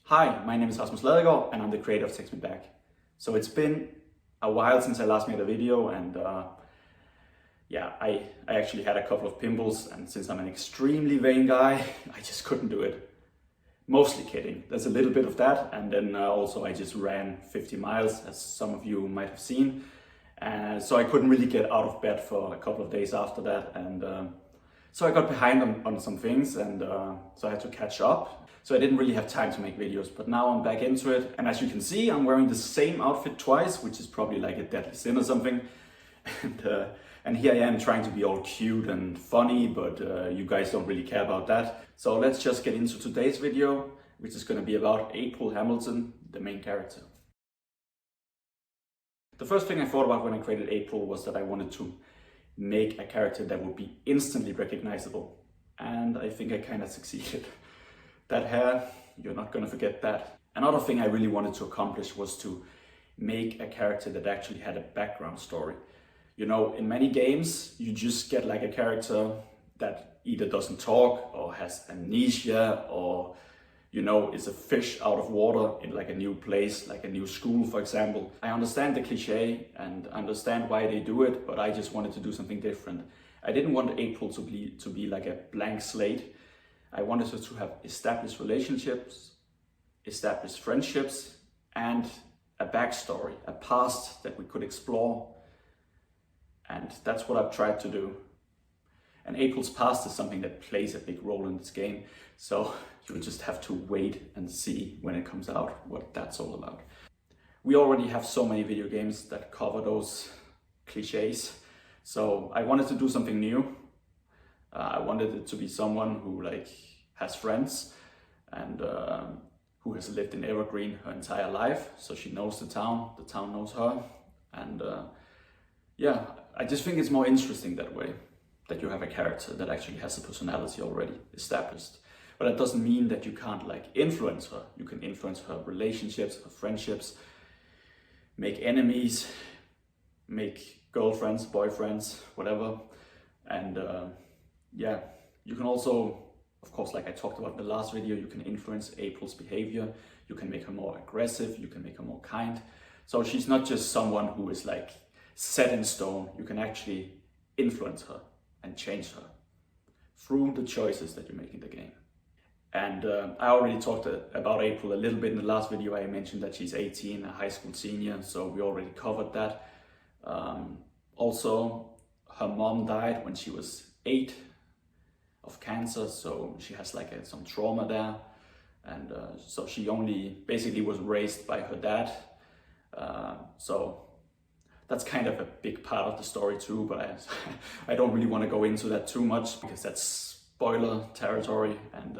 Hi, my name is Rasmus Ladegaard and I'm the creator of Text Me Back. So it's been a while since I last made a video and I actually had a couple of pimples, and since I'm an extremely vain guy, I just couldn't do it. Mostly kidding. There's a little bit of that, and then also I just ran 50 miles, as some of you might have seen. So I couldn't really get out of bed for a couple of days after that, and so I got behind on some things, and so I had to catch up. So I didn't really have time to make videos, but now I'm back into it. And as you can see, I'm wearing the same outfit twice, which is probably like a deadly sin or something. And here I am trying to be all cute and funny, but you guys don't really care about that. So let's just get into today's video, which is going to be about April Hamilton, the main character. The first thing I thought about when I created April was that I wanted to make a character that would be instantly recognizable. And I think I kind of succeeded. That hair, you're not going to forget that. Another thing I really wanted to accomplish was to make a character that actually had a background story. You know, in many games, you just get like a character that either doesn't talk or has amnesia, or, you know, is a fish out of water in like a new place, like a new school, for example. I understand the cliche and understand why they do it, but I just wanted to do something different. I didn't want April to be like a blank slate. I wanted her to have established relationships, established friendships, and a backstory, a past that we could explore. And that's what I've tried to do. And April's past is something that plays a big role in this game. So you'll just have to wait and see when it comes out what that's all about. We already have so many video games that cover those cliches. So I wanted to do something new. I wanted it to be someone who has friends and who has lived in Evergreen her entire life. So she knows the town knows her. And I just think it's more interesting that way, that you have a character that actually has a personality already established. But that doesn't mean that you can't influence her. You can influence her relationships, her friendships, make enemies, make girlfriends, boyfriends, whatever. And you can also, of course, like I talked about in the last video, you can influence April's behavior. You can make her more aggressive, you can make her more kind. So she's not just someone who is set in stone. You can actually influence her and change her through the choices that you make in the game. And I already talked about April a little bit in the last video. I mentioned that she's 18, a high school senior, so we already covered that. Also, her mom died when she was 8 of cancer, so she has some trauma there. And so she only basically was raised by her dad. So that's kind of a big part of the story too, but I don't really want to go into that too much because that's spoiler territory, and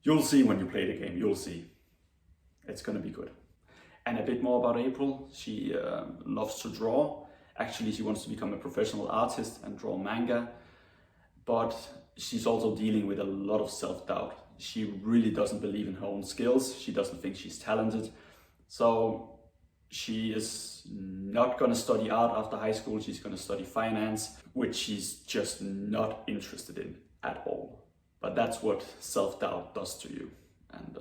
you'll see when you play the game, you'll see. It's gonna be good. And a bit more about April. She loves to draw. Actually, she wants to become a professional artist and draw manga, but she's also dealing with a lot of self-doubt. She really doesn't believe in her own skills. She doesn't think she's talented. So she is not going to study art after high school. She's going to study finance, which she's just not interested in at all. But that's what self-doubt does to you. And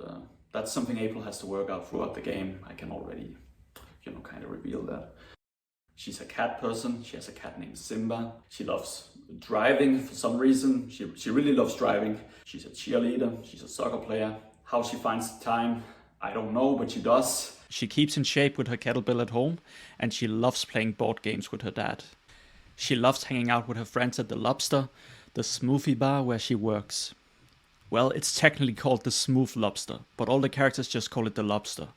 that's something April has to work out throughout the game. I can already, kind of reveal that. She's a cat person. She has a cat named Simba. She loves driving for some reason. She really loves driving. She's a cheerleader. She's a soccer player. How she finds the time, I don't know, but she does. She keeps in shape with her kettlebell at home, and she loves playing board games with her dad. She loves hanging out with her friends at the Lobster, the smoothie bar where she works. Well, it's technically called the Smooth Lobster, but all the characters just call it the Lobster.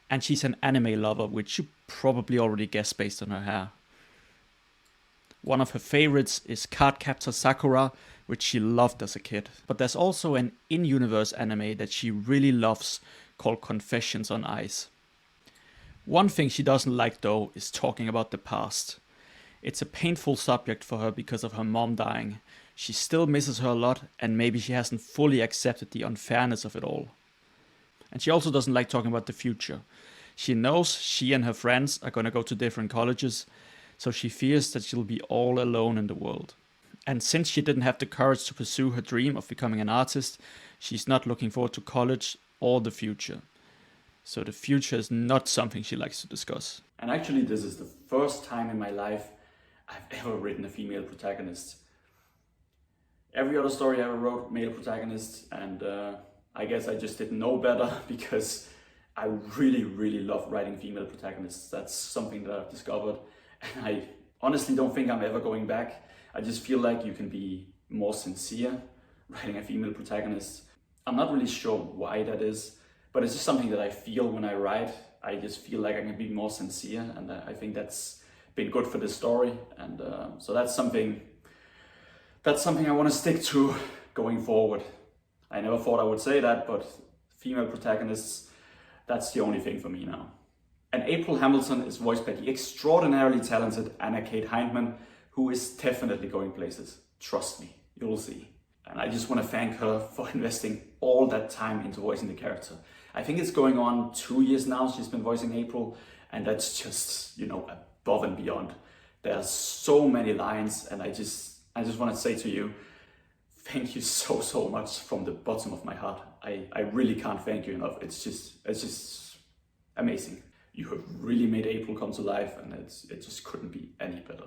And she's an anime lover, which you probably already guessed based on her hair. One of her favorites is Cardcaptor Sakura, which she loved as a kid. But there's also an in-universe anime that she really loves called Confessions on Ice. One thing she doesn't like though is talking about the past. It's a painful subject for her because of her mom dying. She still misses her a lot, and maybe she hasn't fully accepted the unfairness of it all. And she also doesn't like talking about the future. She knows she and her friends are going to go to different colleges, so she fears that she'll be all alone in the world. And since she didn't have the courage to pursue her dream of becoming an artist, she's not looking forward to college or the future. So the future is not something she likes to discuss. And actually, this is the first time in my life I've ever written a female protagonist. Every other story I ever wrote, male protagonists, and I guess I just didn't know better because I really, really love writing female protagonists. That's something that I've discovered, and I honestly don't think I'm ever going back. I just feel like you can be more sincere writing a female protagonist. I'm not really sure why that is, but it's just something that I feel when I write. I just feel like I can be more sincere, and I think that's been good for the story, and so that's something I want to stick to going forward. I never thought I would say that, but female protagonists, that's the only thing for me now. And April Hamilton is voiced by the extraordinarily talented Anna Kate Hindman, who is definitely going places. Trust me, you'll see. And I just want to thank her for investing all that time into voicing the character. I think it's going on 2 years now she's been voicing April, and that's just, above and beyond. There are so many lines, and I just want to say to you, thank you so much from the bottom of my heart. I really can't thank you enough. It's just amazing. You have really made April come to life, and it just couldn't be any better.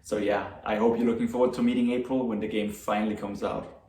So yeah, I hope you're looking forward to meeting April when the game finally comes out.